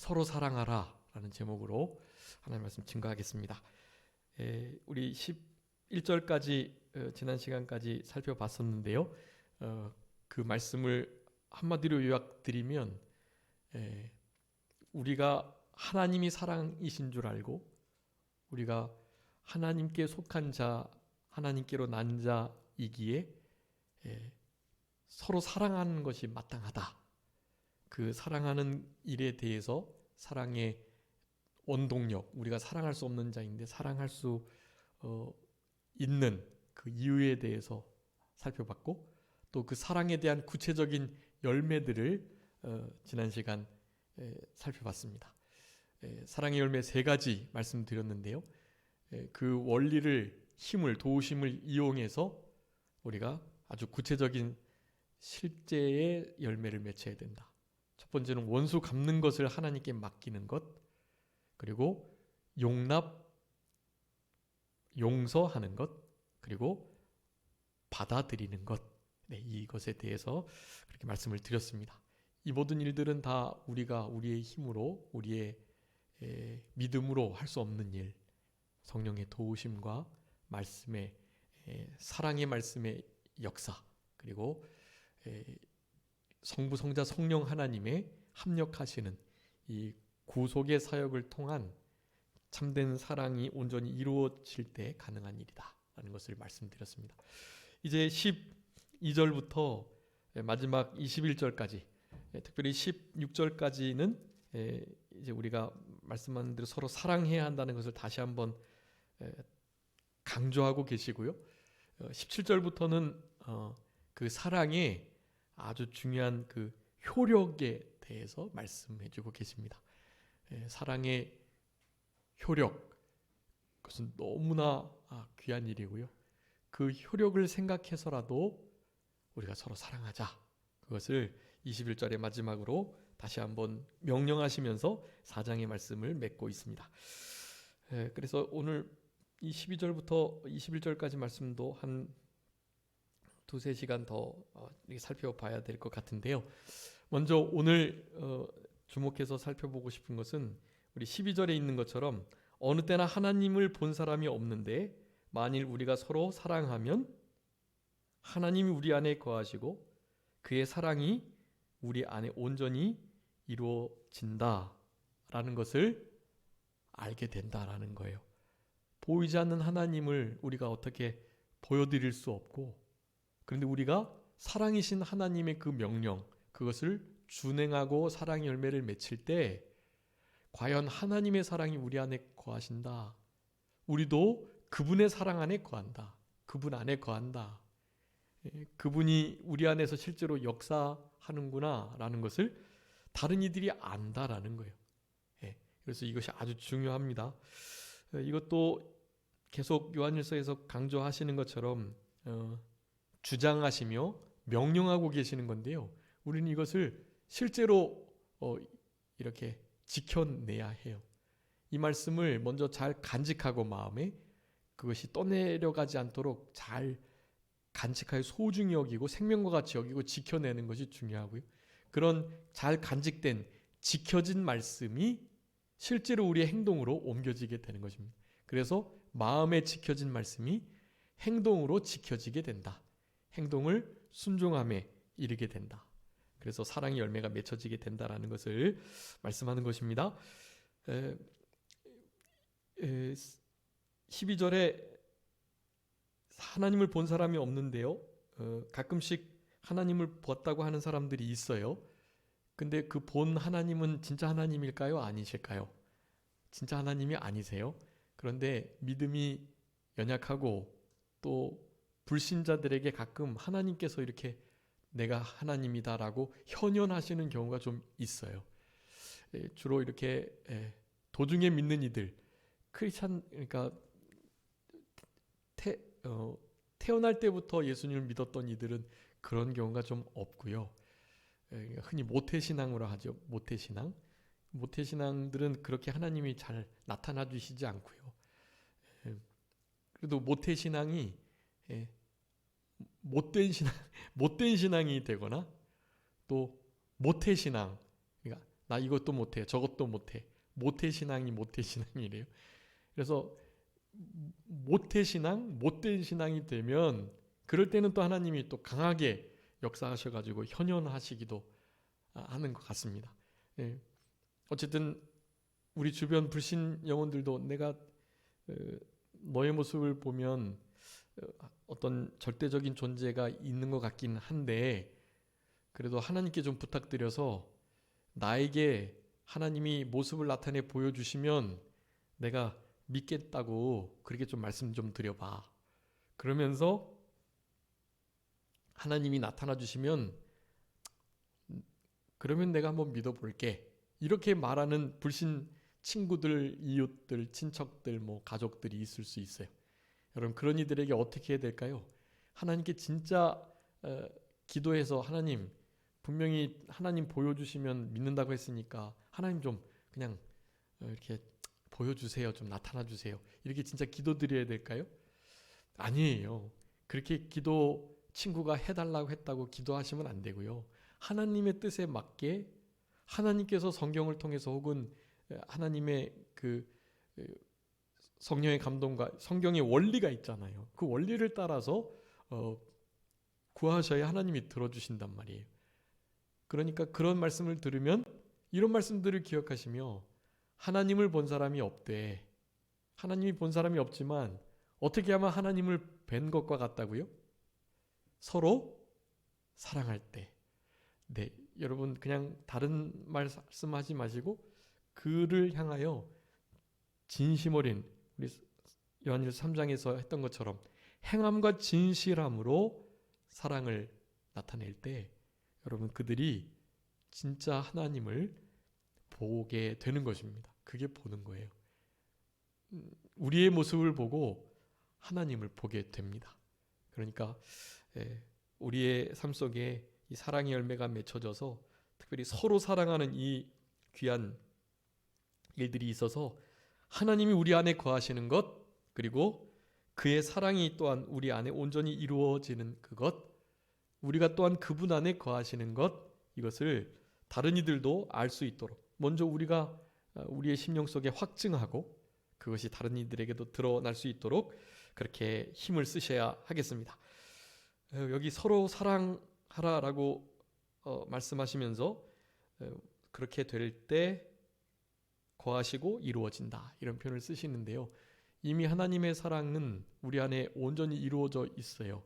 서로 사랑하라 라는 제목으로 하나님 말씀 증거하겠습니다. 우리 11절까지 지난 시간까지 살펴봤었는데요. 그 말씀을 한마디로 요약드리면 우리가 하나님이 사랑이신 줄 알고 우리가 하나님께 속한 자, 하나님께로 난 자이기에 서로 사랑하는 것이 마땅하다. 그 사랑하는 일에 대해서 사랑의 원동력, 우리가 사랑할 수 없는 자인데 사랑할 수 있는 그 이유에 대해서 살펴봤고, 또 그 사랑에 대한 구체적인 열매들을 지난 시간 살펴봤습니다. 사랑의 열매 3가지 말씀드렸는데요. 그 원리를, 힘을, 도우심을 이용해서 우리가 아주 구체적인 실제의 열매를 맺어야 된다. 첫 번째는 원수 갚는 것을 하나님께 맡기는 것, 그리고 용서하는 것, 그리고 받아들이는 것. 이것에 대해서 그렇게 말씀을 드렸습니다. 이 모든 일들은 다 우리가 우리의 힘으로, 우리의 믿음으로 할 수 없는 일, 성령의 도우심과 말씀의 사랑의 말씀의 역사, 그리고 성부, 성자, 성령 하나님의 합력하시는 이 구속의 사역을 통한 참된 사랑이 온전히 이루어질 때 가능한 일이다 라는 것을 말씀드렸습니다. 이제 12절부터 마지막 21절까지, 특별히 16절까지는 이제 우리가 말씀한 대로 서로 사랑해야 한다는 것을 다시 한번 강조하고 계시고요. 17절부터는 그 사랑의 아주 중요한 그 효력에 대해서 말씀해 주고 계십니다. 사랑의 효력, 그것은 너무나 귀한 일이고요. 그 효력을 생각해서라도 우리가 서로 사랑하자. 그것을 21절의 마지막으로 다시 한번 명령하시면서 4장의 말씀을 맺고 있습니다. 그래서 오늘 이 12절부터 21절까지 말씀도 한 2-3시간 더 살펴봐야 될 것 같은데요. 먼저 오늘 주목해서 살펴보고 싶은 것은 우리 12절에 있는 것처럼 어느 때나 하나님을 본 사람이 없는데 만일 우리가 서로 사랑하면 하나님이 우리 안에 거하시고 그의 사랑이 우리 안에 온전히 이루어진다라는 것을 알게 된다라는 거예요. 보이지 않는 하나님을 우리가 어떻게 보여드릴 수 없고, 그런데 우리가 사랑이신 하나님의 그 명령, 그것을 준행하고 사랑의 열매를 맺힐 때 과연 하나님의 사랑이 우리 안에 거하신다. 우리도 그분의 사랑 안에 거한다. 그분 안에 거한다. 그분이 우리 안에서 실제로 역사하는구나 라는 것을 다른 이들이 안다라는 거예요. 그래서 이것이 아주 중요합니다. 이것도 계속 요한일서에서 강조하시는 것처럼 주장하시며 명령하고 계시는 건데요. 우리는 이것을 실제로 이렇게 지켜내야 해요. 이 말씀을 먼저 잘 간직하고 마음에 그것이 떠내려가지 않도록 잘 간직하여 소중히 여기고 생명과 같이 여기고 지켜내는 것이 중요하고요. 그런 잘 간직된 지켜진 말씀이 실제로 우리의 행동으로 옮겨지게 되는 것입니다. 그래서 마음에 지켜진 말씀이 행동으로 지켜지게 된다. 행동을 순종함에 이르게 된다. 그래서 사랑의 열매가 맺혀지게 된다라는 것을 말씀하는 것입니다. 12절에 하나님을 본 사람이 없는데요. 가끔씩 하나님을 보았다고 하는 사람들이 있어요. 근데 그 본 하나님은 진짜 하나님일까요? 아니실까요? 진짜 하나님이 아니세요. 그런데 믿음이 연약하고 또 불신자들에게 가끔 하나님께서 이렇게 내가 하나님이다라고 현현하시는 경우가 좀 있어요. 주로 이렇게 도중에 믿는 이들, 크리스찬, 그러니까 태어날 때부터 예수님을 믿었던 이들은 그런 경우가 좀 없고요. 흔히 모태신앙으로 하죠. 모태신앙. 모태신앙들은 그렇게 하나님이 잘 나타나 주시지 않고요. 그래도 모태신앙이 못된 신앙이 되거나 또 모태신앙, 그러니까 나 이것도 못해, 저것도 못해. 모태신앙이 모태신앙이래요. 그래서 모태신앙, 못된 신앙이 되면 그럴 때는 또 하나님이 또 강하게 역사하셔가지고 현현하시기도 하는 것 같습니다. 예. 어쨌든 우리 주변 불신 영혼들도 내가 너의 모습을 보면 어떤 절대적인 존재가 있는 것 같긴 한데 그래도 하나님께 좀 부탁드려서 나에게 하나님이 모습을 나타내 보여주시면 내가 믿겠다고 그렇게 좀 말씀 좀 드려봐. 그러면서 하나님이 나타나 주시면 그러면 내가 한번 믿어볼게. 이렇게 말하는 불신 친구들, 이웃들, 친척들, 뭐 가족들이 있을 수 있어요. 여러분 그런 이들에게 어떻게 해야 될까요? 하나님께 진짜 기도해서 하나님 분명히 하나님 보여주시면 믿는다고 했으니까 하나님 좀 그냥 이렇게 보여주세요. 좀 나타나 주세요. 이렇게 진짜 기도드려야 될까요? 아니에요. 그렇게 기도 친구가 해달라고 했다고 기도하시면 안 되고요. 하나님의 뜻에 맞게 하나님께서 성경을 통해서 혹은 하나님의 그 성령의 감동과 성경의 원리가 있잖아요. 그 원리를 따라서 구하셔야 하나님이 들어주신단 말이에요. 그러니까 그런 말씀을 들으면 이런 말씀들을 기억하시며 하나님을 본 사람이 없대. 하나님이 본 사람이 없지만 어떻게 하면 하나님을 뵌 것과 같다고요? 서로 사랑할 때. 네, 여러분 그냥 다른 말씀하지 마시고 그를 향하여 진심 어린 우리 요한일서 3장에서 했던 것처럼 행함과 진실함으로 사랑을 나타낼 때 여러분 그들이 진짜 하나님을 보게 되는 것입니다. 그게 보는 거예요. 우리의 모습을 보고 하나님을 보게 됩니다. 그러니까 우리의 삶 속에 이 사랑의 열매가 맺혀져서 특별히 서로 사랑하는 이 귀한 일들이 있어서 하나님이 우리 안에 거하시는 것 그리고 그의 사랑이 또한 우리 안에 온전히 이루어지는 그것 우리가 또한 그분 안에 거하시는 것 이것을 다른 이들도 알 수 있도록 먼저 우리가 우리의 심령 속에 확증하고 그것이 다른 이들에게도 드러날 수 있도록 그렇게 힘을 쓰셔야 하겠습니다. 여기 서로 사랑하라라고 말씀하시면서 그렇게 될 때 거하시고 이루어진다 이런 표현을 쓰시는데요. 이미 하나님의 사랑은 우리 안에 온전히 이루어져 있어요.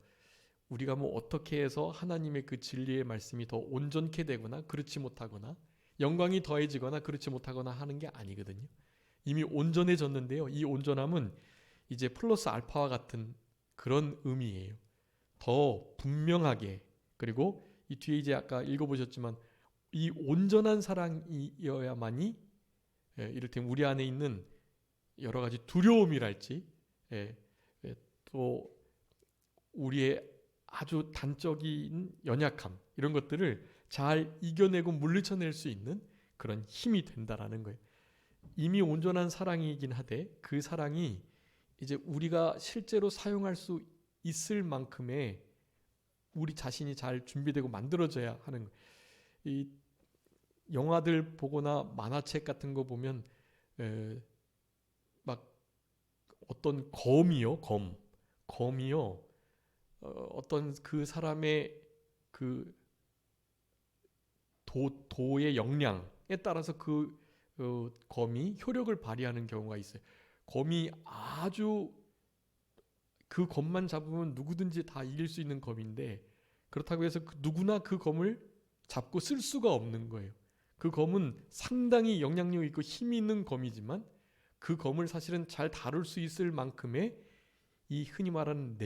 우리가 뭐 어떻게 해서 하나님의 그 진리의 말씀이 더 온전케 되거나 그렇지 못하거나 영광이 더해지거나 그렇지 못하거나 하는 게 아니거든요. 이미 온전해졌는데요. 이 온전함은 이제 플러스 알파와 같은 그런 의미예요. 더 분명하게 그리고 이 뒤에 이제 아까 읽어보셨지만 이 온전한 사랑이어야만이 이를테면 우리 안에 있는 여러 가지 두려움이랄지 또 우리의 아주 단적인 연약함 이런 것들을 잘 이겨내고 물리쳐낼 수 있는 그런 힘이 된다라는 거예요. 이미 온전한 사랑이긴 하되 그 사랑이 이제 우리가 실제로 사용할 수 있을 만큼의 우리 자신이 잘 준비되고 만들어져야 하는 거예요. 이 영화들 보거나 만화책 같은 거 보면 막 어떤 검이요 어떤 그 사람의 그 도의 역량에 따라서 그 검이 효력을 발휘하는 경우가 있어요. 검이 아주 그 검만 잡으면 누구든지 다 이길 수 있는 검인데 그렇다고 해서 누구나 그 검을 잡고 쓸 수가 없는 거예요. 그 검은 상당히 영향력 있고 힘이 있는 검이지만 그 검을 사실은 잘 다룰 수 있을 만큼의 이 흔히 말하는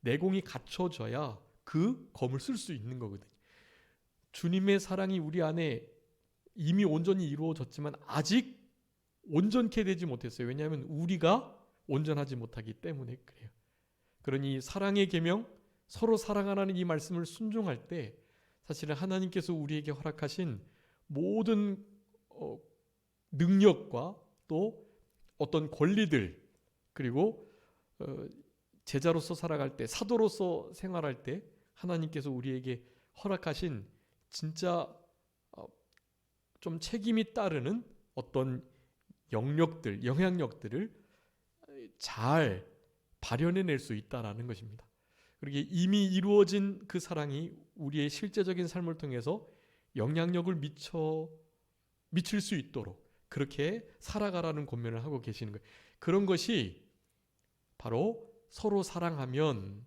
내공이 갖춰져야 그 검을 쓸 수 있는 거거든요. 주님의 사랑이 우리 안에 이미 온전히 이루어졌지만 아직 온전케 되지 못했어요. 왜냐하면 우리가 온전하지 못하기 때문에 그래요. 그러니 사랑의 계명, 서로 사랑하라는 이 말씀을 순종할 때 사실은 하나님께서 우리에게 허락하신 모든 능력과 또 어떤 권리들 그리고 제자로서 살아갈 때 사도로서 생활할 때 하나님께서 우리에게 허락하신 진짜 좀 책임이 따르는 어떤 영역들, 영향력들을 잘 발현해낼 수 있다라는 것입니다. 그렇게 이미 이루어진 그 사랑이 우리의 실제적인 삶을 통해서 영향력을 미칠 수 있도록 그렇게 살아가라는 권면을 하고 계시는 거예요. 그런 것이 바로 서로 사랑하면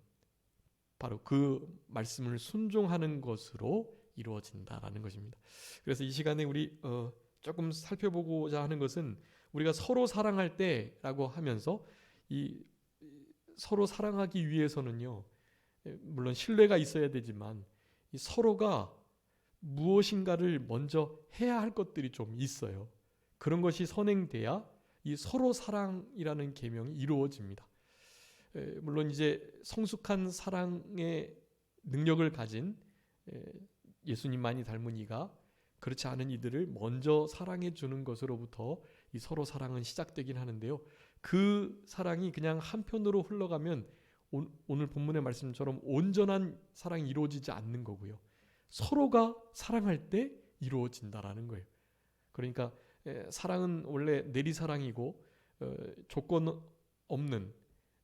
바로 그 말씀을 순종하는 것으로 이루어진다라는 것입니다. 그래서 이 시간에 우리 조금 살펴보고자 하는 것은 우리가 서로 사랑할 때라고 하면서 이 서로 사랑하기 위해서는요, 물론 신뢰가 있어야 되지만 이 서로가 무엇인가를 먼저 해야 할 것들이 좀 있어요. 그런 것이 선행돼야 이 서로 사랑이라는 계명이 이루어집니다. 물론 이제 성숙한 사랑의 능력을 가진 예수님만이 닮은 이가 그렇지 않은 이들을 먼저 사랑해 주는 것으로부터 이 서로 사랑은 시작되긴 하는데요. 그 사랑이 그냥 한편으로 흘러가면 오늘 본문의 말씀처럼 온전한 사랑이 이루어지지 않는 거고요. 서로가 사랑할 때 이루어진다라는 거예요. 그러니까 사랑은 원래 내리사랑이고 조건 없는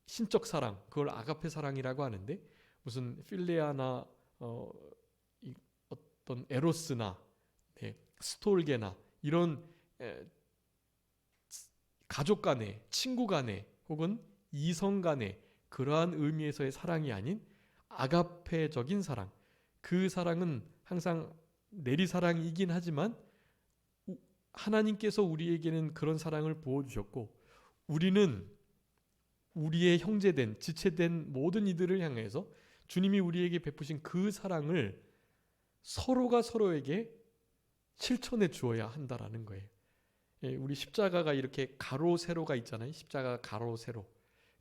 신적 사랑, 그걸 아가페 사랑이라고 하는데 무슨 필레아나 어떤 에로스나 스톨게나 이런 가족 간의, 친구 간의 혹은 이성 간의 그러한 의미에서의 사랑이 아닌 아가페적인 사랑, 그 사랑은 항상 내리사랑이긴 하지만 하나님께서 우리에게는 그런 사랑을 부어주셨고 우리는 우리의 형제된, 지체된 모든 이들을 향해서 주님이 우리에게 베푸신 그 사랑을 서로가 서로에게 실천해 주어야 한다라는 거예요. 우리 십자가가 이렇게 가로 세로가 있잖아요. 십자가 가로 세로.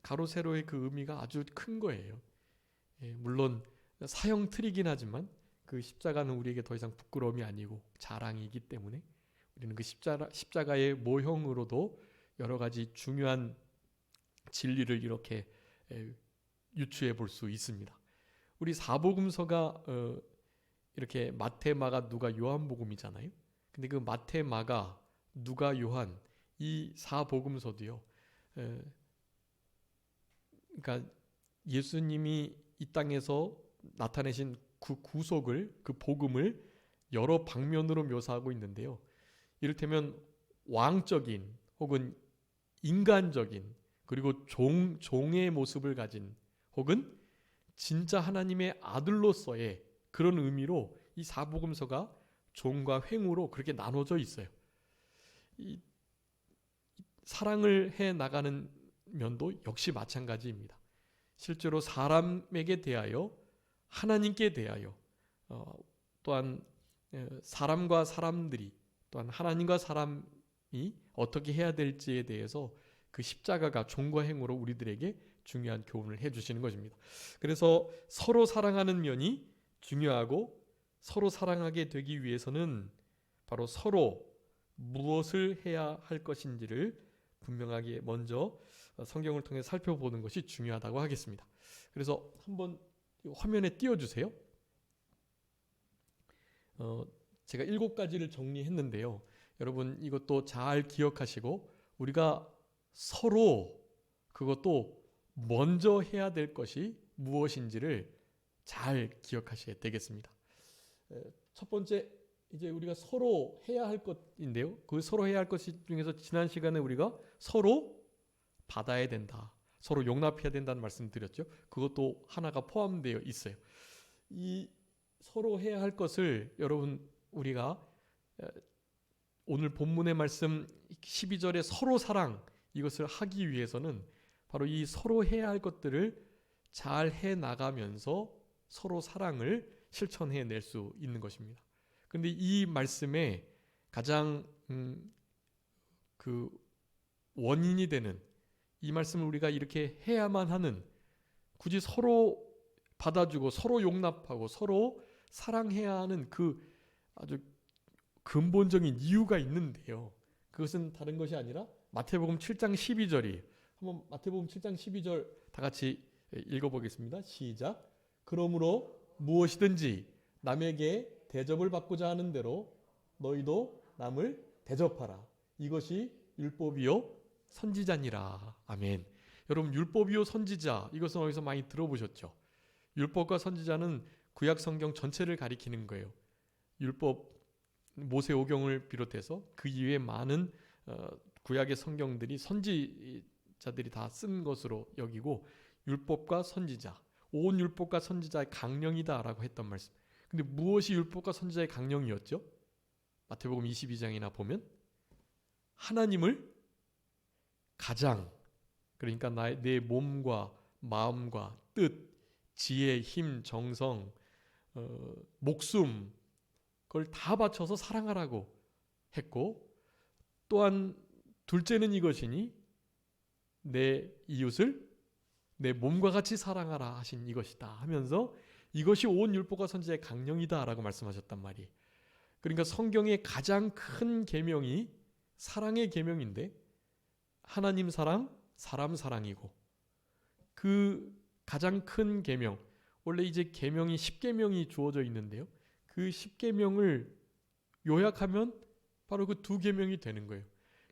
가로 세로의 그 의미가 아주 큰 거예요. 물론 사형 틀이긴 하지만 그 십자가는 우리에게 더 이상 부끄러움이 아니고 자랑이기 때문에 우리는 그 십자가의 모형으로도 여러 가지 중요한 진리를 이렇게 유추해 볼 수 있습니다. 우리 사복음서가 이렇게 마태, 마가, 누가, 요한복음이잖아요. 근데 그 마태, 마가, 누가, 요한 이 사복음서도요. 그러니까 예수님이 이 땅에서 나타내신 그 구속을, 그 복음을 여러 방면으로 묘사하고 있는데요. 이를테면 왕적인 혹은 인간적인 그리고 종의 모습을 가진 혹은 진짜 하나님의 아들로서의 그런 의미로 이 사복음서가 종과 횡으로 그렇게 나눠져 있어요. 이 사랑을 해 나가는 면도 역시 마찬가지입니다. 실제로 사람에게 대하여 하나님께 대하여 또한 사람과 사람들이 또한 하나님과 사람이 어떻게 해야 될지에 대해서 그 십자가가 종과 행으로 우리들에게 중요한 교훈을 해주시는 것입니다. 그래서 서로 사랑하는 면이 중요하고 서로 사랑하게 되기 위해서는 바로 서로 무엇을 해야 할 것인지를 분명하게 먼저 성경을 통해 살펴보는 것이 중요하다고 하겠습니다. 그래서 한번 화면에 띄워주세요. 제가 7가지를 정리했는데요. 여러분 이것도 잘 기억하시고 우리가 서로 그것도 먼저 해야 될 것이 무엇인지를 잘 기억하셔야 되겠습니다. 첫 번째 이제 우리가 서로 해야 할 것인데요. 그 서로 해야 할 것 중에서 지난 시간에 우리가 서로 받아야 된다. 서로 용납해야 된다는 말씀 드렸죠. 그것도 하나가 포함되어 있어요. 이 서로 해야 할 것을 여러분 우리가 오늘 본문의 말씀 12절에 서로 사랑 이것을 하기 위해서는 바로 이 서로 해야 할 것들을 잘 해 나가면서 서로 사랑을 실천해 낼 수 있는 것입니다. 그런데 이 말씀에 가장 그 원인이 되는 이 말씀을 우리가 이렇게 해야만 하는 굳이 서로 받아주고 서로 용납하고 서로 사랑해야 하는 그 아주 근본적인 이유가 있는데요. 그것은 다른 것이 아니라 마태복음 7장 12절이에요. 한번 마태복음 7장 12절 다 같이 읽어보겠습니다. 시작. 그러므로 무엇이든지 남에게 대접을 받고자 하는 대로 너희도 남을 대접하라. 이것이 율법이요 선지자니라. 아멘. 여러분, 율법이요 선지자, 이것은 어디서 많이 들어보셨죠? 율법과 선지자는 구약 성경 전체를 가리키는 거예요. 율법, 모세오경을 비롯해서 그 이외에 많은 구약의 성경들이 선지자들이 다 쓴 것으로 여기고, 율법과 선지자, 온 율법과 선지자의 강령이다라고 했던 말씀. 근데 무엇이 율법과 선지자의 강령이었죠? 마태복음 22장이나 보면 하나님을 가장, 그러니까 내 몸과 마음과 뜻, 지혜, 힘, 정성, 목숨, 그걸 다 바쳐서 사랑하라고 했고, 또한 둘째는 이것이니 내 이웃을 내 몸과 같이 사랑하라 하신 이것이다 하면서 이것이 온 율법과 선지자의 강령이다라고 말씀하셨단 말이에요. 그러니까 성경의 가장 큰 계명이 사랑의 계명인데, 하나님 사랑, 사람 사랑이고, 그 가장 큰 계명, 원래 이제 계명이 10계명이 주어져 있는데요, 그 10계명을 요약하면 바로 그 두 계명이 되는 거예요.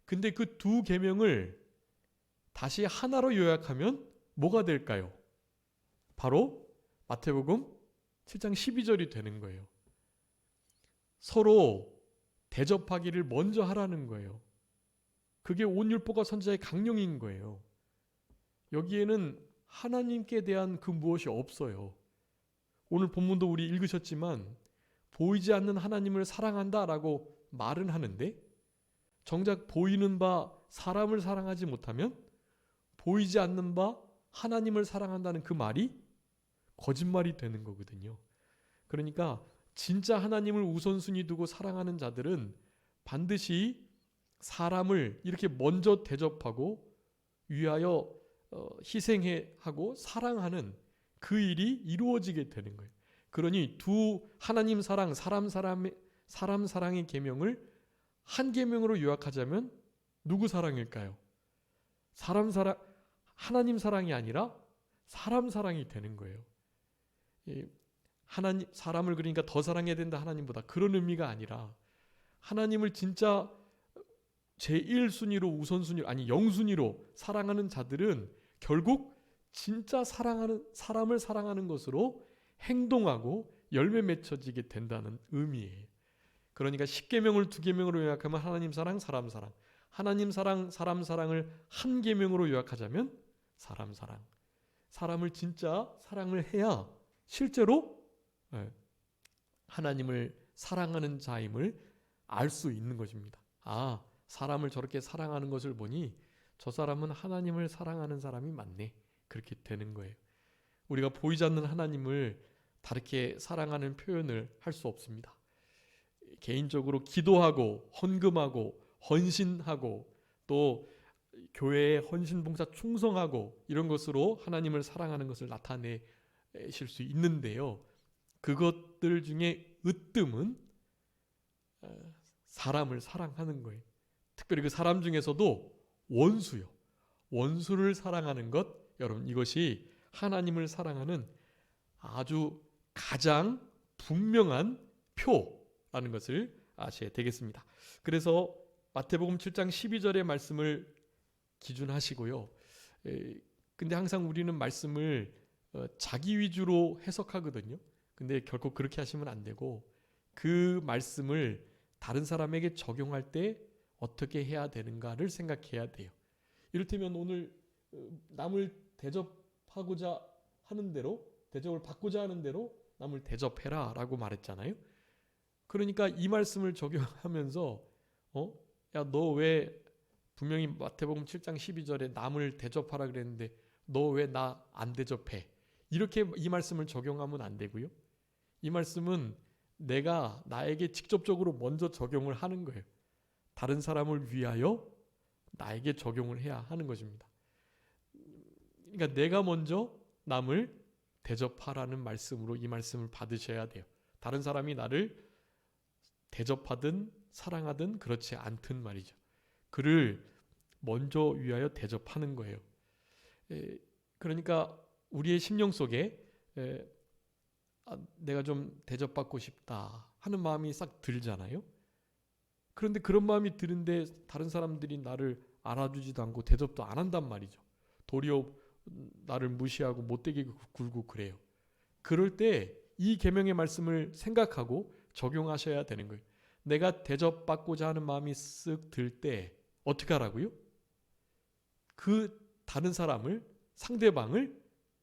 근데 그 두 계명을 다시 하나로 요약하면 뭐가 될까요? 바로 마태복음 7장 12절이 되는 거예요. 서로 대접하기를 먼저 하라는 거예요. 그게 온 율법과 선지자의 강령인 거예요. 여기에는 하나님께 대한 그 무엇이 없어요. 오늘 본문도 우리 읽으셨지만 보이지 않는 하나님을 사랑한다라고 말은 하는데, 정작 보이는 바 사람을 사랑하지 못하면 보이지 않는 바 하나님을 사랑한다는 그 말이 거짓말이 되는 거거든요. 그러니까 진짜 하나님을 우선순위 두고 사랑하는 자들은 반드시 사람을 이렇게 먼저 대접하고 위하여 희생해 하고 사랑하는 그 일이 이루어지게 되는 거예요. 그러니 두 하나님 사랑, 사람 사랑의 계명을 한 계명으로 요약하자면 누구 사랑일까요? 하나님 사랑이 아니라 사람 사랑이 되는 거예요. 사람을 그러니까 더 사랑해야 된다 하나님보다, 그런 의미가 아니라 하나님을 진짜 제1순위로 우선순위로, 아니 영순위로 사랑하는 자들은 결국 진짜 사람을 사랑하는 것으로 행동하고 열매 맺혀지게 된다는 의미예요. 그러니까 10계명을 2계명으로 요약하면 하나님 사랑, 사람 사랑, 하나님 사랑, 사람 사랑을 한 계명으로 요약하자면 사람 사랑. 사람을 진짜 사랑을 해야 실제로 하나님을 사랑하는 자임을 알 수 있는 것입니다. 아, 사람을 저렇게 사랑하는 것을 보니 저 사람은 하나님을 사랑하는 사람이 맞네, 그렇게 되는 거예요. 우리가 보이지 않는 하나님을 다르게 사랑하는 표현을 할 수 없습니다. 개인적으로 기도하고 헌금하고 헌신하고 또 교회에 헌신봉사 충성하고 이런 것으로 하나님을 사랑하는 것을 나타내실 수 있는데요, 그것들 중에 으뜸은 사람을 사랑하는 거예요. 특별히 그 사람 중에서도 원수요. 원수를 사랑하는 것, 여러분, 이것이 하나님을 사랑하는 아주 가장 분명한 표라는 것을 아셔야 되겠습니다. 그래서 마태복음 7장 12절의 말씀을 기준하시고요. 근데 항상 우리는 말씀을 자기 위주로 해석하거든요. 근데 결코 그렇게 하시면 안 되고, 그 말씀을 다른 사람에게 적용할 때 어떻게 해야 되는가를 생각해야 돼요. 이를테면 오늘 남을 대접하고자 하는 대로, 대접을 받고자 하는 대로 남을 대접해라 라고 말했잖아요. 그러니까 이 말씀을 적용하면서 야, 너 왜 분명히 마태복음 7장 12절에 남을 대접하라 그랬는데 너 왜 나 안 대접해? 이렇게 이 말씀을 적용하면 안 되고요. 이 말씀은 내가 나에게 직접적으로 먼저 적용을 하는 거예요. 다른 사람을 위하여 나에게 적용을 해야 하는 것입니다. 그러니까 내가 먼저 남을 대접하라는 말씀으로 이 말씀을 받으셔야 돼요. 다른 사람이 나를 대접하든 사랑하든 그렇지 않든 말이죠. 그를 먼저 위하여 대접하는 거예요. 그러니까 우리의 심령 속에 내가 좀 대접받고 싶다 하는 마음이 싹 들잖아요. 그런데 그런 마음이 드는데 다른 사람들이 나를 알아주지도 않고 대접도 안 한단 말이죠. 도리어 나를 무시하고 못되게 굴고 그래요. 그럴 때 이 계명의 말씀을 생각하고 적용하셔야 되는 거예요. 내가 대접받고자 하는 마음이 쓱 들 때 어떻게 하라고요? 그 다른 사람을, 상대방을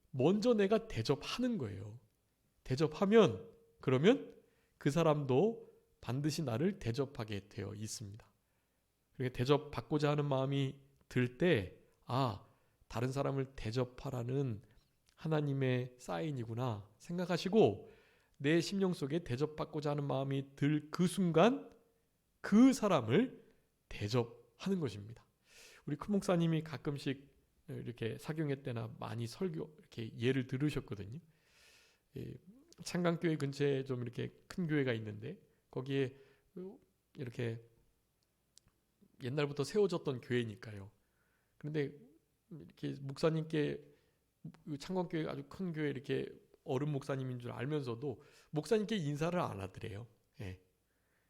먼저 내가 대접하는 거예요. 대접하면 그러면 그 사람도 반드시 나를 대접하게 되어 있습니다. 그러니까 대접받고자 하는 마음이 들 때 다른 사람을 대접하라는 하나님의 사인이구나 생각하시고 내 심령 속에 대접받고자 하는 마음이 들 그 순간 그 사람을 대접하는 것입니다. 우리 큰 목사님이 가끔씩 이렇게 사경회 때나 많이 설교 이렇게 예를 들으셨거든요. 창강교회 근처에 좀 이렇게 큰 교회가 있는데 거기에 이렇게 옛날부터 세워졌던 교회니까요. 그런데 이렇게 목사님께 창광교회 아주 큰 교회 이렇게 어른 목사님인 줄 알면서도 목사님께 인사를 안 하더래요. 예.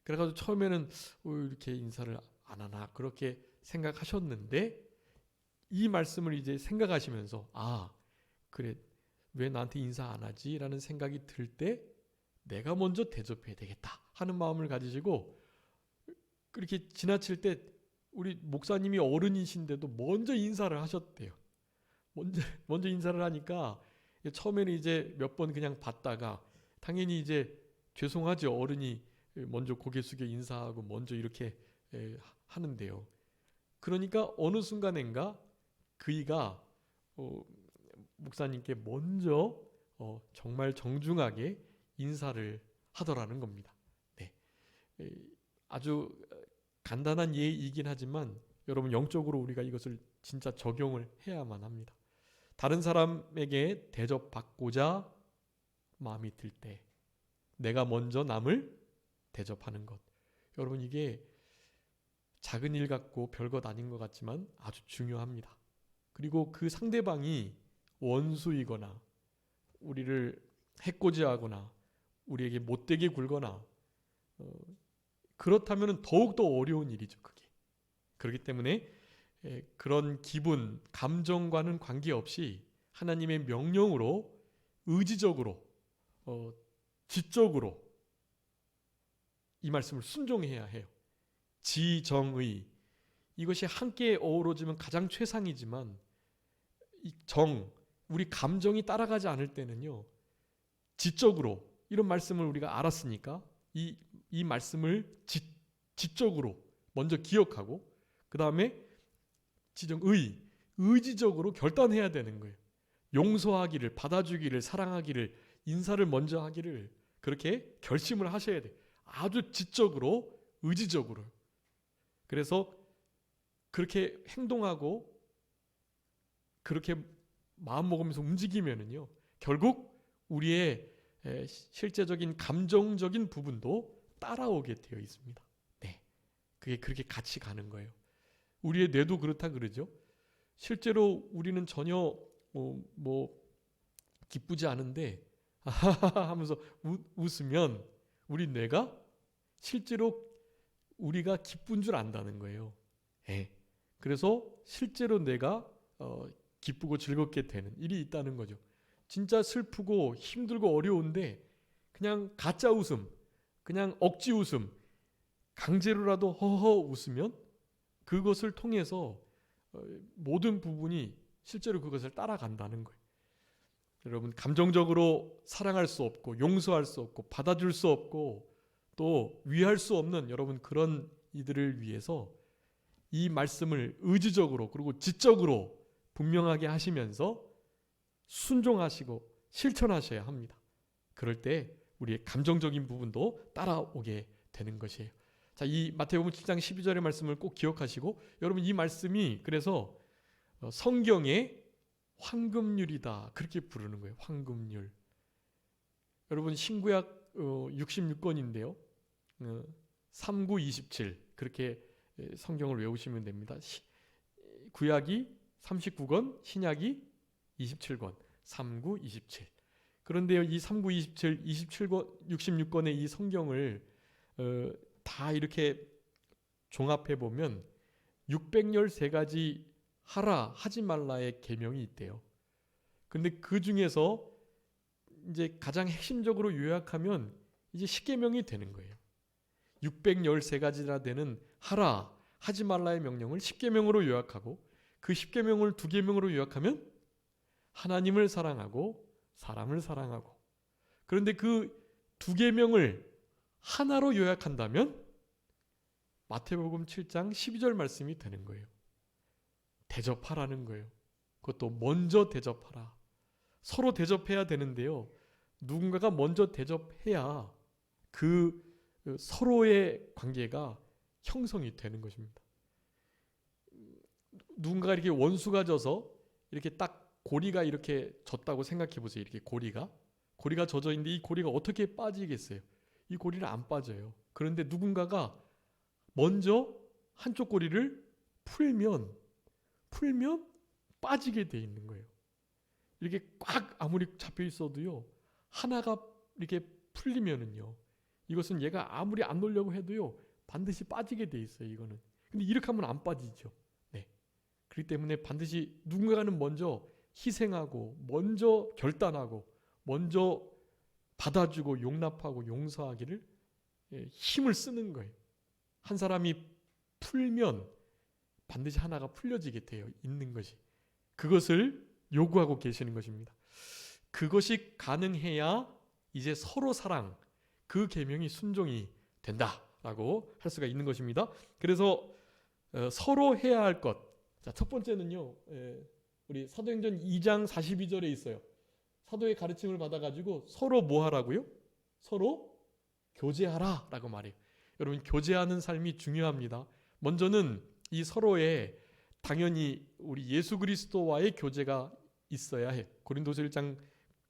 그래가지고 처음에는 이렇게 인사를 안 하나 그렇게 생각하셨는데 이 말씀을 이제 생각하시면서 그래 왜 나한테 인사 안 하지? 라는 생각이 들 때 내가 먼저 대접해야 되겠다 하는 마음을 가지시고 그렇게 지나칠 때 우리 목사님이 어른이신데도 먼저 인사를 하셨대요. 먼저 인사를 하니까 처음에는 이제 몇 번 그냥 봤다가 당연히 이제 죄송하죠. 어른이 먼저 고개 숙여 인사하고 먼저 이렇게 하는데요. 그러니까 어느 순간인가 그이가 목사님께 먼저 정말 정중하게 인사를 하더라는 겁니다. 네. 아주 간단한 예이긴 하지만 여러분 영적으로 우리가 이것을 진짜 적용을 해야만 합니다. 다른 사람에게 대접받고자 마음이 들 때 내가 먼저 남을 대접하는 것. 여러분 이게 작은 일 같고 별것 아닌 것 같지만 아주 중요합니다. 그리고 그 상대방이 원수이거나 우리를 해코지하거나 우리에게 못되게 굴거나 그렇다면 더욱더 어려운 일이죠. 그게. 그렇기 때문에 그런 기분, 감정과는 관계없이 하나님의 명령으로 의지적으로 지적으로 이 말씀을 순종해야 해요. 지정의 이것이 함께 어우러지면 가장 최상이지만 이 우리 감정이 따라가지 않을 때는요. 지적으로 이런 말씀을 우리가 알았으니까 이 말씀을 지적으로 먼저 기억하고 그 다음에 의지적으로 결단해야 되는 거예요. 용서하기를, 받아주기를, 사랑하기를, 인사를 먼저 하기를 그렇게 결심을 하셔야 돼요. 아주 지적으로, 의지적으로. 그래서 그렇게 행동하고 그렇게 마음 먹으면서 움직이면은요, 결국 우리의 실제적인 감정적인 부분도 따라오게 되어 있습니다. 네, 그게 그렇게 같이 가는 거예요. 우리의 뇌도 그렇다 그러죠. 실제로 우리는 전혀 기쁘지 않은데 하면서 웃으면 우리 뇌가 실제로 우리가 기쁜 줄 안다는 거예요. 네. 그래서 실제로 뇌가 기쁘고 즐겁게 되는 일이 있다는 거죠. 진짜 슬프고 힘들고 어려운데 그냥 가짜 웃음, 그냥 억지 웃음, 강제로라도 허허 웃으면 그것을 통해서 모든 부분이 실제로 그것을 따라간다는 거예요. 여러분 감정적으로 사랑할 수 없고 용서할 수 없고 받아줄 수 없고 또 위할 수 없는 여러분 그런 이들을 위해서 이 말씀을 의지적으로 그리고 지적으로 분명하게 하시면서 순종하시고 실천하셔야 합니다. 그럴 때 우리의 감정적인 부분도 따라오게 되는 것이에요. 자, 이 마태복음 7장 12절의 말씀을 꼭 기억하시고 여러분 이 말씀이 그래서 성경의 황금률이다 그렇게 부르는 거예요. 황금률. 여러분 신구약 66권인데요. 3927 그렇게 성경을 외우시면 됩니다. 구약이 39권, 신약이 27권, 3927. 그런데요, 이 3927, 27권, 66권의 이 성경을 다 이렇게 종합해 보면 613가지 하라 하지 말라의 계명이 있대요. 근데 그 중에서 이제 가장 핵심적으로 요약하면 이제 10계명이 되는 거예요. 613가지나 되는 하라 하지 말라의 명령을 10계명으로 요약하고 그 10계명을 2계명으로 요약하면 하나님을 사랑하고 사람을 사랑하고, 그런데 그 2계명을 하나로 요약한다면 마태복음 7장 12절 말씀이 되는 거예요. 대접하라는 거예요. 그것도 먼저 대접하라. 서로 대접해야 되는데요. 누군가가 먼저 대접해야 그 서로의 관계가 형성이 되는 것입니다. 누군가가 이렇게 원수가 져서 이렇게 딱 고리가 이렇게 졌다고 생각해 보세요. 이렇게 고리가 젖어 있는데 이 고리가 어떻게 빠지겠어요? 이 고리는 안 빠져요. 그런데 누군가가 먼저 한쪽 고리를 풀면 빠지게 돼 있는 거예요. 이렇게 꽉 아무리 잡혀 있어도요, 하나가 이렇게 풀리면은요, 이것은 얘가 아무리 안 놓으려고 해도요 반드시 빠지게 돼 있어요. 이거는. 근데 이렇게 하면 안 빠지죠. 네. 그렇기 때문에 반드시 누군가는 먼저 희생하고 먼저 결단하고 먼저 받아주고 용납하고 용서하기를 힘을 쓰는 거예요. 한 사람이 풀면 반드시 하나가 풀려지게 되어 있는 것이, 그것을 요구하고 계시는 것입니다. 그것이 가능해야 이제 서로 사랑, 그 계명이 순종이 된다라고 할 수가 있는 것입니다. 그래서 서로 해야 할 것. 자, 첫 번째는요, 우리 사도행전 2장 42절에 있어요. 사도의 가르침을 받아가지고 서로 뭐 하라고요? 서로 교제하라라고 말해요. 여러분, 교제하는 삶이 중요합니다. 먼저는 이 서로의, 당연히 우리 예수 그리스도와의 교제가 있어야 해. 고린도서 1장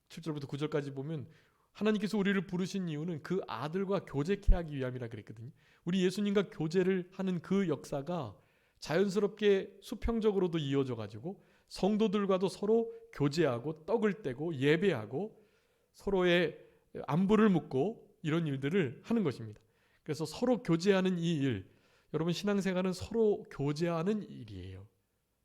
7절부터 9절까지 보면 하나님께서 우리를 부르신 이유는 그 아들과 교제케 하기 위함이라 그랬거든요. 우리 예수님과 교제를 하는 그 역사가 자연스럽게 수평적으로도 이어져 가지고 성도들과도 서로 교제하고 떡을 떼고 예배하고 서로의 안부를 묻고 이런 일들을 하는 것입니다. 그래서 서로 교제하는 이 일, 여러분 신앙생활은 서로 교제하는 일이에요.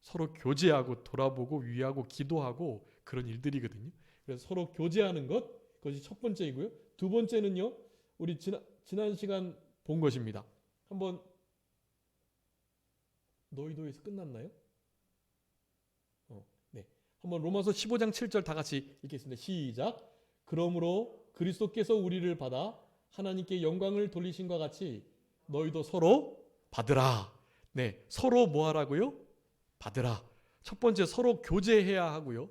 서로 교제하고 돌아보고 위하고 기도하고 그런 일들이거든요. 그래서 서로 교제하는 것, 그것이 첫 번째이고요. 두 번째는요, 우리 지난 시간 본 것입니다. 한번 너희도에서 끝났나요? 네. 한번 로마서 15장 7절 다 같이 읽겠습니다. 시작. 그러므로 그리스도께서 우리를 받아 하나님께 영광을 돌리신과 같이 너희도 서로 받으라. 네, 서로 뭐 하라고요? 받으라. 첫 번째, 서로 교제해야 하고요.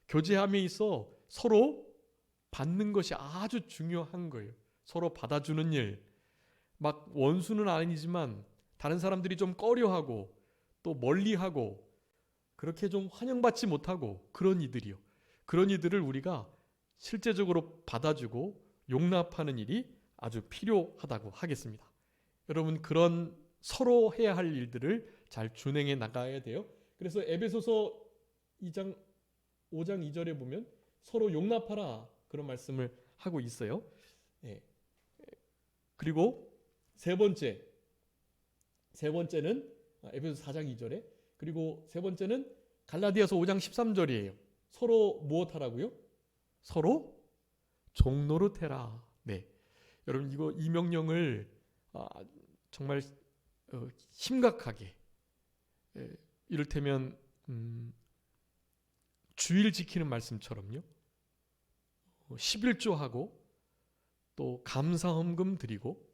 교제함에 있어 서로 받는 것이 아주 중요한 거예요. 서로 받아주는 일. 막 원수는 아니지만 다른 사람들이 좀 꺼려하고 또 멀리하고 그렇게 좀 환영받지 못하고 그런 이들이요. 그런 이들을 우리가 실제적으로 받아주고 용납하는 일이 아주 필요하다고 하겠습니다. 여러분, 그런 서로 해야 할 일들을 잘 준행해 나가야 돼요. 그래서 에베소서 5장 2절에 보면 서로 용납하라, 그런 말씀을 하고 있어요. 네. 그리고 세 번째는 에베소서 4장 2절에, 그리고 세 번째는 갈라디아서 5장 13절이에요. 서로 무엇하라고요? 서로 종노릇해라. 네. 여러분, 이 명령을 정말 심각하게, 이를테면 주일 지키는 말씀처럼요, 11조하고 또 감사헌금 드리고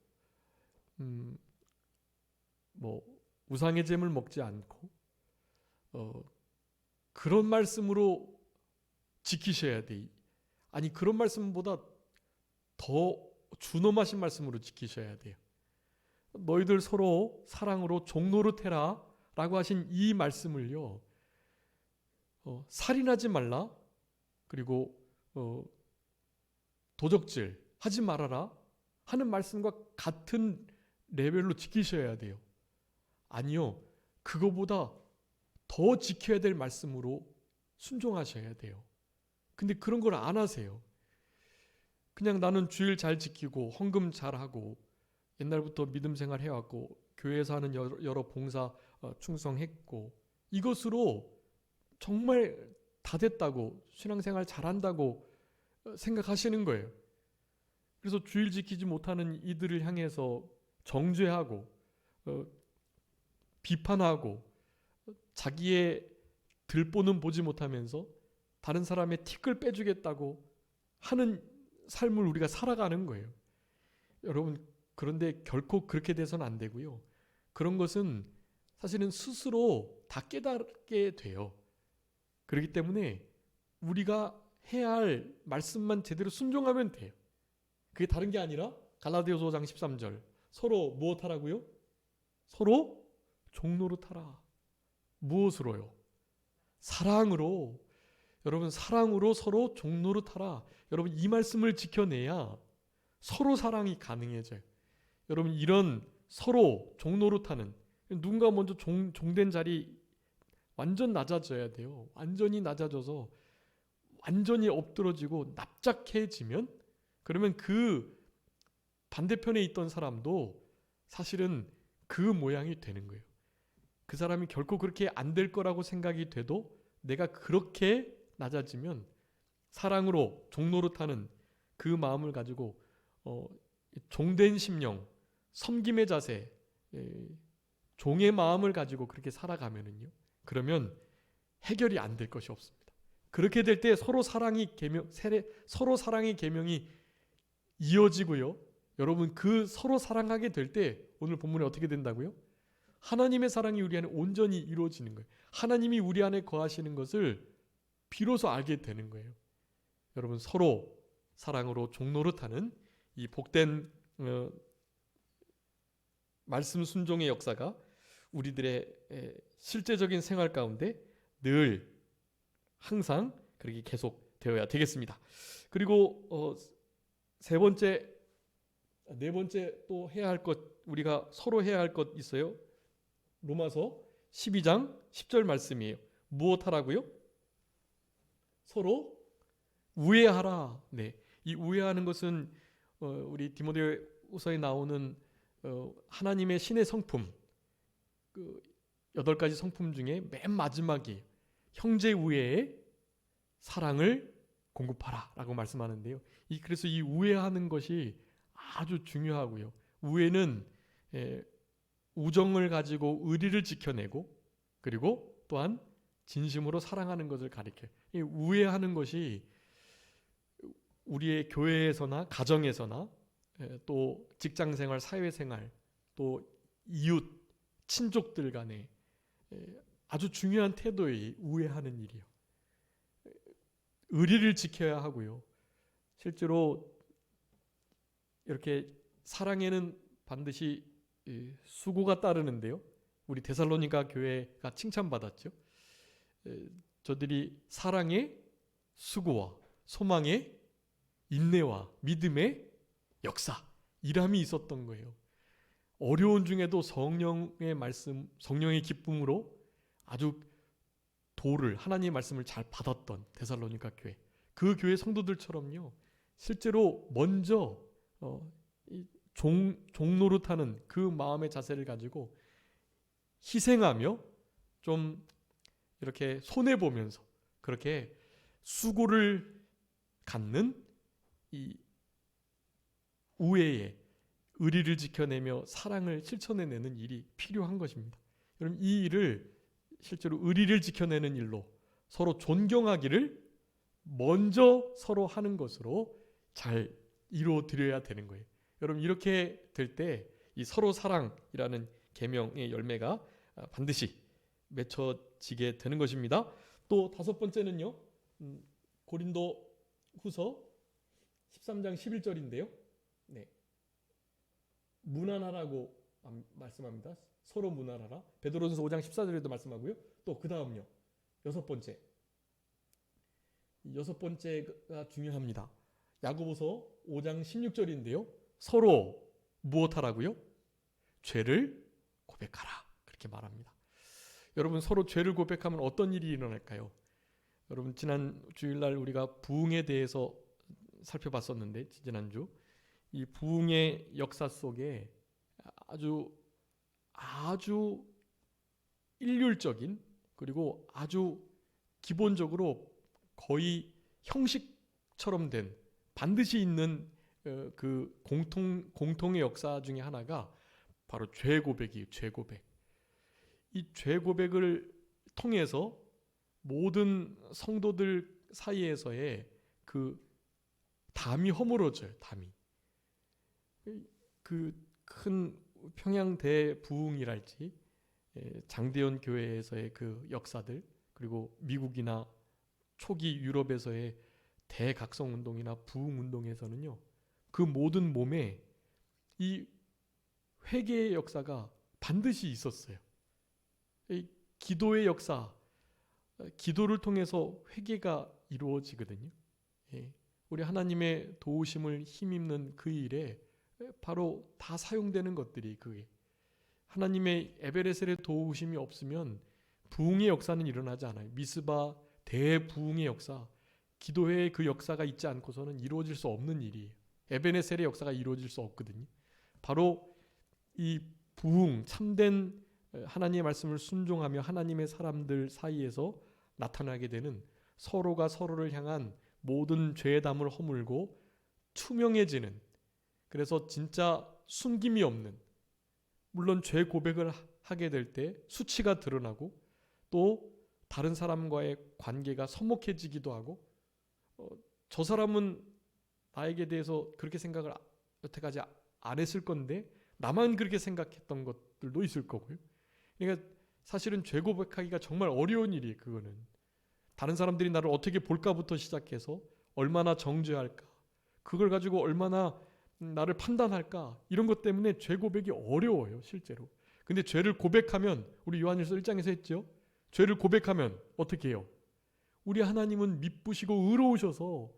뭐 우상의 제물 먹지 않고 그런 말씀으로 지키셔야 돼. 아니, 그런 말씀보다 더 준엄하신 말씀으로 지키셔야 돼요. 너희들 서로 사랑으로 종노릇해라 라고 하신 이 말씀을요, 살인하지 말라, 그리고 도적질 하지 말아라 하는 말씀과 같은 레벨로 지키셔야 돼요. 아니요, 그거보다 더 지켜야 될 말씀으로 순종하셔야 돼요. 근데 그런 걸 안 하세요. 그냥 나는 주일 잘 지키고 헌금 잘하고 옛날부터 믿음 생활 해왔고 교회에서 하는 여러 봉사 충성했고 이것으로 정말 다 됐다고 신앙생활 잘한다고 생각하시는 거예요. 그래서 주일 지키지 못하는 이들을 향해서 정죄하고 비판하고 자기의 들보는 보지 못하면서 다른 사람의 틱을 빼주겠다고 하는 삶을 우리가 살아가는 거예요. 여러분, 그런데 결코 그렇게 돼서는 안 되고요. 그런 것은 사실은 스스로 다 깨닫게 돼요. 그렇기 때문에 우리가 해야 할 말씀만 제대로 순종하면 돼요. 그게 다른 게 아니라 갈라디아서 5장 13절 서로 무엇하라고요? 서로 종노릇하라. 무엇으로요? 사랑으로. 여러분, 사랑으로 서로 종노릇하라. 여러분, 이 말씀을 지켜내야 서로 사랑이 가능해져요. 여러분, 이런 서로 종노릇하는, 누군가 먼저 종된 자리 완전 낮아져야 돼요. 완전히 낮아져서 완전히 엎드러지고 납작해지면, 그러면 그 반대편에 있던 사람도 사실은 그 모양이 되는 거예요. 그 사람이 결코 그렇게 안 될 거라고 생각이 돼도 내가 그렇게 낮아지면 사랑으로 종노릇하는 그 마음을 가지고 종된 심령, 섬김의 자세, 종의 마음을 가지고 그렇게 살아가면은요, 그러면 해결이 안 될 것이 없습니다. 그렇게 될 때 서로 사랑의 계명이 이어지고요. 여러분, 그 서로 사랑하게 될 때 오늘 본문에 어떻게 된다고요? 하나님의 사랑이 우리 안에 온전히 이루어지는 거예요. 하나님이 우리 안에 거하시는 것을 비로소 알게 되는 거예요. 여러분, 서로 사랑으로 종노릇하는 이 복된 말씀 순종의 역사가 우리들의 실제적인 생활 가운데 늘 항상 그렇게 계속 되어야 되겠습니다. 그리고 네 번째 또 해야 할 것, 우리가 서로 해야 할 것 있어요. 로마서 12장 10절 말씀이에요. 무엇 하라고요? 서로 우애하라. 네, 이 우애하는 것은 우리 디모데후서에 나오는 하나님의 신의 성품, 그 8가지 성품 중에 맨 마지막이 형제 우애의 사랑을 공급하라라고 말씀하는데요. 그래서 이 우애하는 것이 아주 중요하고요. 우애는 우정을 가지고 의리를 지켜내고, 그리고 또한 진심으로 사랑하는 것을 가리켜요. 이 우애하는 것이 우리의 교회에서나 가정에서나 또 직장생활, 사회생활, 또 이웃, 친족들 간에 아주 중요한 태도의 우애하는 일이요. 의리를 지켜야 하고요. 실제로 이렇게 사랑에는 반드시 수고가 따르는데요. 우리 데살로니가 교회가 칭찬받았죠. 저들이 사랑의 수고와 소망의 인내와 믿음의 역사, 일함이 있었던 거예요. 어려운 중에도 성령의 말씀, 성령의 기쁨으로 아주 하나님의 말씀을 잘 받았던 데살로니가 교회, 그 교회 성도들처럼요, 실제로 먼저 종노릇하는 그 마음의 자세를 가지고 희생하며 좀 이렇게 손해보면서 그렇게 수고를 갖는 이 우애의 의리를 지켜내며 사랑을 실천해내는 일이 필요한 것입니다. 여러분, 이 일을 실제로 의리를 지켜내는 일로 서로 존경하기를 먼저 서로 하는 것으로 잘 이루어드려야 되는 거예요. 여러분, 이렇게 될 때 이 서로 사랑이라는 계명의 열매가 반드시 맺혀지게 되는 것입니다. 또 5번째는요, 고린도 후서 13장 11절인데요. 네. 문안하라고 말씀합니다. 서로 문안하라. 베드로전서 5장 14절에도 말씀하고요. 또 그 다음요, 6번째. 6번째가 중요합니다. 야고보서 5장 16절인데요. 서로 무엇하라고요? 죄를 고백하라. 그렇게 말합니다. 여러분, 서로 죄를 고백하면 어떤 일이 일어날까요? 여러분, 지난 주일날 우리가 부흥에 대해서 살펴봤었는데, 지난주 이 부흥의 역사 속에 아주 아주 일률적인, 그리고 아주 기본적으로 거의 형식처럼 된, 반드시 있는 그 공통의 역사 중에 하나가 바로 죄 고백이에요. 죄 고백. 이 죄 고백을 통해서 모든 성도들 사이에서의 그 담이 허물어져요. 담이. 그 큰 평양 대부흥이랄지, 장대현 교회에서의 그 역사들, 그리고 미국이나 초기 유럽에서의 대각성 운동이나 부흥 운동에서는요, 그 모든 몸에 이 회개의 역사가 반드시 있었어요. 이 기도의 역사, 기도를 통해서 회개가 이루어지거든요. 우리 하나님의 도우심을 힘입는 그 일에 바로 다 사용되는 것들이, 그게 하나님의 에베레셀의 도우심이 없으면 부흥의 역사는 일어나지 않아요. 미스바 대부흥의 역사, 기도회의 그 역사가 있지 않고서는 이루어질 수 없는 일이에요. 에베네셀의 역사가 이루어질 수 없거든요. 바로 이 부흥, 참된 하나님의 말씀을 순종하며 하나님의 사람들 사이에서 나타나게 되는, 서로가 서로를 향한 모든 죄의 담을 허물고 투명해지는, 그래서 진짜 숨김이 없는, 물론 죄 고백을 하게 될 때 수치가 드러나고 또 다른 사람과의 관계가 서먹해지기도 하고, 저 사람은 나에게 대해서 그렇게 생각을 여태까지 안 했을 건데 나만 그렇게 생각했던 것들도 있을 거고요. 그러니까 사실은 죄 고백하기가 정말 어려운 일이에요. 그거는 다른 사람들이 나를 어떻게 볼까부터 시작해서 얼마나 정죄할까, 그걸 가지고 얼마나 나를 판단할까, 이런 것 때문에 죄 고백이 어려워요, 실제로. 근데 죄를 고백하면, 우리 요한일서 1장에서 했죠. 죄를 고백하면 어떻게 해요? 우리 하나님은 미쁘시고 의로우셔서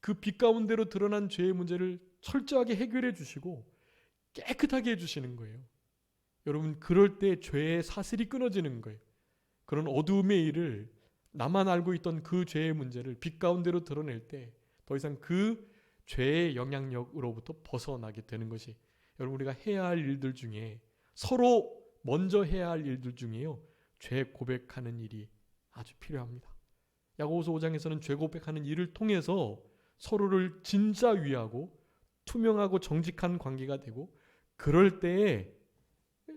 그 빛 가운데로 드러난 죄의 문제를 철저하게 해결해 주시고 깨끗하게 해주시는 거예요. 여러분, 그럴 때 죄의 사슬이 끊어지는 거예요. 그런 어두움의 일을, 나만 알고 있던 그 죄의 문제를 빛 가운데로 드러낼 때 더 이상 그 죄의 영향력으로부터 벗어나게 되는 것이, 여러분, 우리가 해야 할 일들 중에, 서로 먼저 해야 할 일들 중에요, 죄 고백하는 일이 아주 필요합니다. 야고보서 5장에서는 죄 고백하는 일을 통해서 서로를 진짜 위하고 투명하고 정직한 관계가 되고, 그럴 때에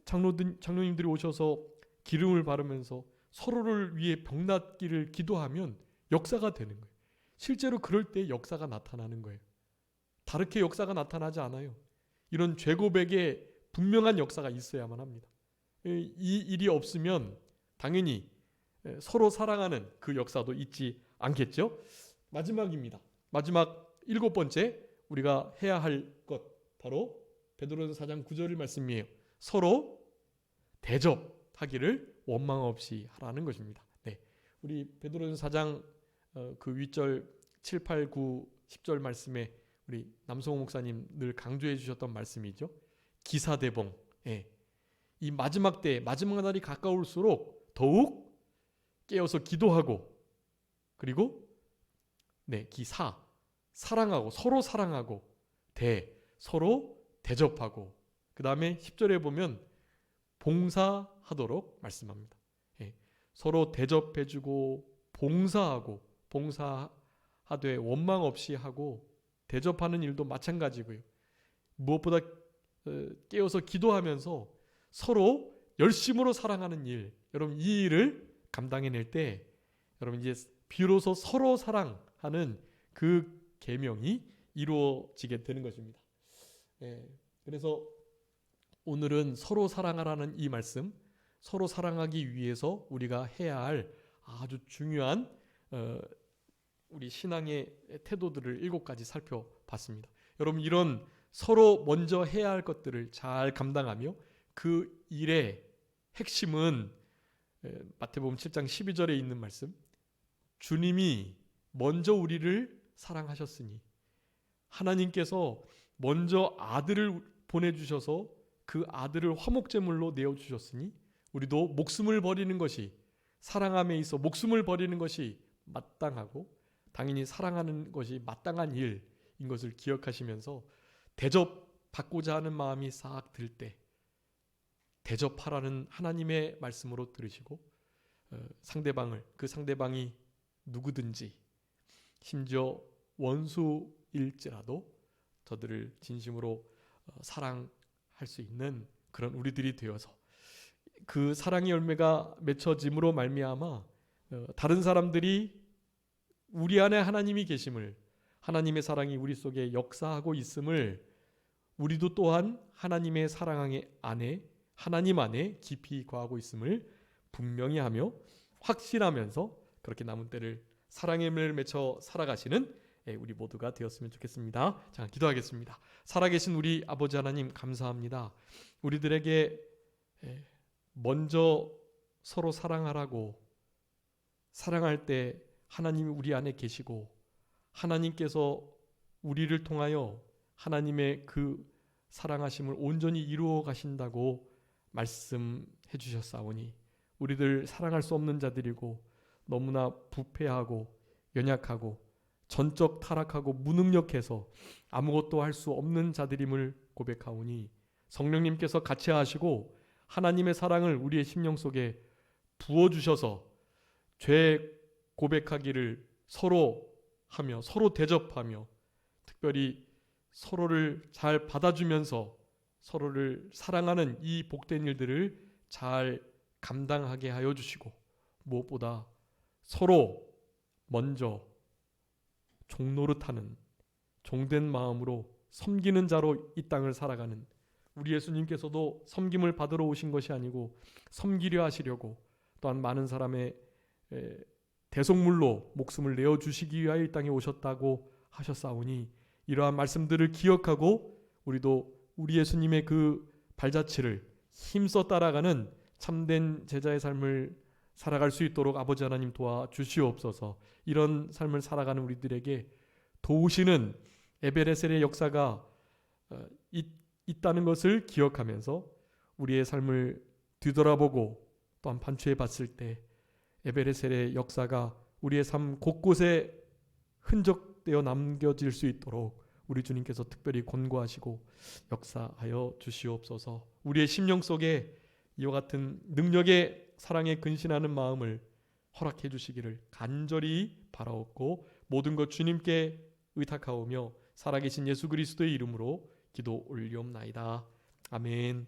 장로님들이 오셔서 기름을 바르면서 서로를 위해 병낫기를 기도하면 역사가 되는 거예요. 실제로 그럴 때 역사가 나타나는 거예요. 다르게 역사가 나타나지 않아요. 이런 죄 고백에 분명한 역사가 있어야만 합니다. 이 일이 없으면 당연히 서로 사랑하는 그 역사도 있지 않겠죠? 마지막입니다. 마지막 7번째 우리가 해야 할 것, 바로 베드로전서 4장 9절 말씀이에요. 서로 대접하기를 원망 없이 하라는 것입니다. 네, 우리 베드로전서 4장 그 윗절 7, 8, 9, 10절 말씀에 우리 남성호 목사님 늘 강조해 주셨던 말씀이죠. 기사대봉. 이 마지막 때, 마지막 날이 가까울수록 더욱 깨어서 기도하고, 그리고 기사, 사랑하고, 서로 사랑하고, 서로 대접하고, 그 다음에 10절에 보면 봉사하도록 말씀합니다. 서로 대접해주고 봉사하고, 봉사하되 원망 없이 하고, 대접하는 일도 마찬가지고요. 무엇보다 깨어서 기도하면서 서로 열심으로 사랑하는 일, 여러분, 이 일을 감당해낼 때 여러분 이제 비로소 서로 사랑하는 그 계명이 이루어지게 되는 것입니다. 그래서 오늘은 서로 사랑하라는 이 말씀, 서로 사랑하기 위해서 우리가 해야 할 아주 중요한 우리 신앙의 태도들을 7가지 살펴봤습니다. 여러분, 이런 서로 먼저 해야 할 것들을 잘 감당하며 그 일의 핵심은 마태복음 7장 12절에 있는 말씀, 주님이 먼저 우리를 사랑하셨으니, 하나님께서 먼저 아들을 보내주셔서 그 아들을 화목제물로 내어주셨으니 우리도 목숨을 버리는 것이, 사랑함에 있어 목숨을 버리는 것이 마땅하고 당연히 사랑하는 것이 마땅한 일인 것을 기억하시면서 대접받고자 하는 마음이 싹 들 때 대접하라는 하나님의 말씀으로 들으시고 그 상대방이 누구든지 심지어 원수일지라도 저들을 진심으로 사랑할 수 있는 그런 우리들이 되어서 그 사랑의 열매가 맺혀짐으로 말미암아 다른 사람들이 우리 안에 하나님이 계심을, 하나님의 사랑이 우리 속에 역사하고 있음을 우리도 또한 하나님의 사랑 안에, 하나님 안에 깊이 거하고 있음을 분명히 하며 확신하면서 그렇게 남은 때를 사랑의 열매를 맺혀 살아가시는 우리 모두가 되었으면 좋겠습니다. 자, 기도하겠습니다. 살아계신 우리 아버지 하나님 감사합니다. 우리들에게 먼저 서로 사랑하라고, 사랑할 때 하나님이 우리 안에 계시고 하나님께서 우리를 통하여 하나님의 그 사랑하심을 온전히 이루어 가신다고 말씀해 주셨사오니 우리들 사랑할 수 없는 자들이고 너무나 부패하고 연약하고 전적 타락하고 무능력해서 아무것도 할 수 없는 자들임을 고백하오니 성령님께서 같이 하시고 하나님의 사랑을 우리의 심령 속에 부어주셔서 죄 고백하기를 서로 하며 서로 대접하며 특별히 서로를 잘 받아주면서 서로를 사랑하는 이 복된 일들을 잘 감당하게 하여 주시고 무엇보다 서로 먼저 종노릇하는 종된 마음으로 섬기는 자로 이 땅을 살아가는 우리 예수님께서도 섬김을 받으러 오신 것이 아니고 섬기려 하시려고 또한 많은 사람의 대속물로 목숨을 내어주시기 위하여 이 땅에 오셨다고 하셨사오니 이러한 말씀들을 기억하고 우리도 우리 예수님의 그 발자취를 힘써 따라가는 참된 제자의 삶을 살아갈 수 있도록 아버지 하나님 도와주시옵소서. 이런 삶을 살아가는 우리들에게 도우시는 에베레셀의 역사가 있다는 것을 기억하면서 우리의 삶을 뒤돌아보고 또한 반추해 봤을 때 에베레셀의 역사가 우리의 삶 곳곳에 흔적되어 남겨질 수 있도록 우리 주님께서 특별히 권고하시고 역사하여 주시옵소서. 우리의 심령 속에 이와 같은 능력의 사랑에 근신하는 마음을 허락해 주시기를 간절히 바라옵고 모든 것 주님께 의탁하오며 살아계신 예수 그리스도의 이름으로 기도 올리옵나이다. 아멘.